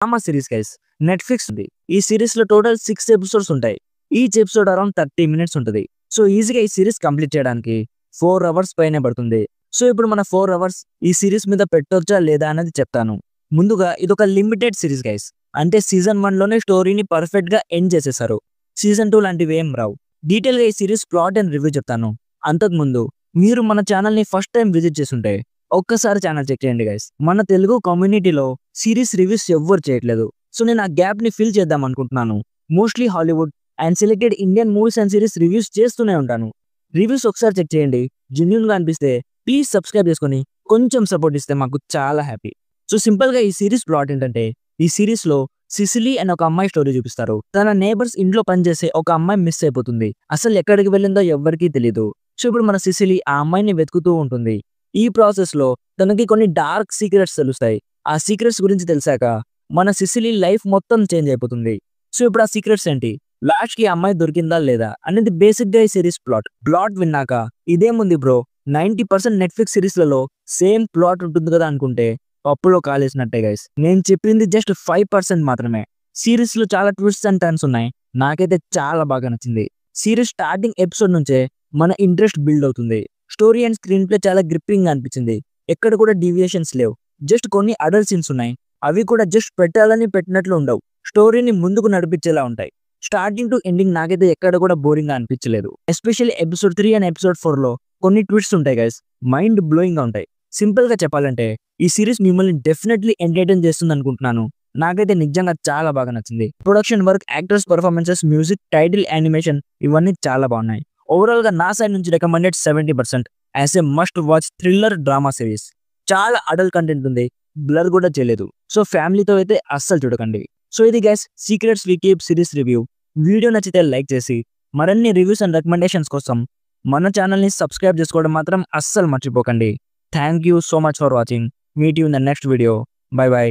Drama series guys. Netflix ఉంది. ఈ సిరీస్‌లో టోటల్ 6 ఎపిసోడ్స్ ఉంటాయి. ఈచ్ ఎపిసోడ్ అరౌండ్ 30 మినిట్స్ ఉంటది. సో ఈజీగా ఈ సిరీస్ కంప్లీట్ చేయడానికి 4 అవర్స్ పైనే పడుతుంది. సో ఇప్పుడు మన 4 అవర్స్ ఈ సిరీస్ మీద పెట్టొచ్చా లేదా అనేది చెప్తాను. ముందుగా ఇదొక లిమిటెడ్ సిరీస్ గైస్. అంటే సీజన్ 1 లోనే స్టోరీని పర్ఫెక్ట్‌గా ఎండ్ చేసేసారు. సీజన్ 2 లాంటివి ఏం రావు. డీటెయిల్‌గా ఈ సిరీస్ ప్లాట్ అండ్ రివ్యూ చెప్తాను. అంతకుముందు మీరు మన ఛానల్‌ని ఫస్ట్ టైం విజిట్ చేసుంటే ఒక్కసారి ఛానల్ చెక్ చేయండి గైస్. మన తెలుగు కమ్యూనిటీలో సిరీస్ రివ్యూస్ ఎవ్వరు చేయట్లేదు. సో నేను ఆ గ్యాప్‌ని ఫిల్ చేద్దాం అనుకుంటున్నాను. Mostly Hollywood and selected Indian movies and series reviews చేస్తూనే ఉంటాను. రివ్యూస్ ఒకసారి చెక్ చేయండి. జెన్యూన్‌గా అనిపిస్తే ప్లీజ్ సబ్స్క్రైబ్ చేసుకొని కొంచెం సపోర్ట్ ఇస్తే మాకు చాలా హ్యాపీ. సో సింపుల్‌గా ఈ సిరీస్ ప్లాట్ ఏంటంటే, ఈ సిరీస్‌లో సిసిలీ అనే ఒక అమ్మాయి స్టోరీ చూపిస్తారు. తన నేబర్స్ ఇంట్లో పనిచేసే ఒక అమ్మాయి మిస్ అయిపోతుంది. అసలు ఎక్కడికి వెళ్ళిందో ఎవ్వరికీ తెలీదు. సో ఇప్పుడు మన సిసిలీ ఆ అమ్మాయిని వెతుకుతూ ఉంటుంది. ఈ ప్రాసెస్‌లో తనకి కొన్ని డార్క్ సీక్రెట్స్ తెలుస్తాయి. ఆ సీక్రెట్స్ గురించి తెలిసాక మన సిసిలీ లైఫ్ మొత్తం చేంజ్ అయిపోతుంది. సో ఇప్పుడు ఆ సీక్రెట్స్ ఏంటి? లాస్ట్‌కి ఆ అమ్మాయి దొరికిందా లేదా అనేది బేసిక్‌గా ఈ సిరీస్ ప్లాట్. ప్లాట్ విన్నాక ఇదేముంది బ్రో 90% నెట్‌ఫ్లిక్స్ సిరీస్‌లలో సేమ్ ప్లాట్ ఉంటుంది కదా అనుకుంటే పప్పులో కాలేసినట్టే గైస్. నేను చెప్పింది జస్ట్ 5% మాత్రమే. సిరీస్‌లో చాలా ట్విస్ట్స్ అండ్ టర్న్స్ ఉన్నాయి. నాకైతే చాలా బాగా నచ్చింది. సిరీస్ స్టార్టింగ్ ఎపిసోడ్ నుంచే మన ఇంట్రెస్ట్ బిల్డ్ అవుతుంది. స్టోరీ అండ్ స్క్రీన్ ప్లే చాలా గ్రిప్పింగ్‌గా అనిపించింది. ఎక్కడ కూడా డీవియేషన్స్ లేవు. జస్ట్ కొన్ని అడల్ట్ సీన్స్ ఉన్నాయి. అవి కూడా జస్ట్ పెట్టాలని పెట్టినట్లు ఉండవు. స్టోరీని ముందుకు నడిపించేలా ఉంటాయి. స్టార్టింగ్ టు ఎండింగ్ నాకైతే ఎక్కడ కూడా బోరింగ్‌గా అనిపించలేదు. ఎస్పెషల్లీ ఎపిసోడ్ 3 అండ్ ఎపిసోడ్ 4లో కొన్ని ట్విస్ట్స్ ఉంటాయి గైస్. మైండ్ బ్లోయింగ్‌గా ఉంటాయి. సింపుల్‌గా చెప్పాలంటే ఈ సిరీస్ మిమ్మల్ని డెఫినెట్లీ ఎంటర్‌టైన్ చేస్తుంది అనుకుంటున్నాను. నాకైతే నిజంగా చాలా బాగా నచ్చింది. Production work, actors performances, music, title, animation ఇవన్నీ చాలా బాగున్నాయి. ఓవరాల్‌గా నా సైడ్ నుంచి recommended 70% as a must watch thriller drama series. చాలా అడల్ట్ కంటెంట్ ఉంది. బ్లర్ కూడా చేయలేదు. సో ఫ్యామిలీతో అయితే అస్సలు చూడకండి. సో ఇది guys secrets we keep series review. Video నచ్చితే లైక్ చేసి మరిన్ని రివ్యూస్ అండ్ రికమెండేషన్స్ కోసం మన ఛానల్‌ని సబ్స్క్రైబ్ చేసుకోవడం మాత్రం అస్సలు మర్చిపోకండి. Thank you so much for watching. Meet you in the next video. By by.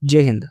జై హింద్.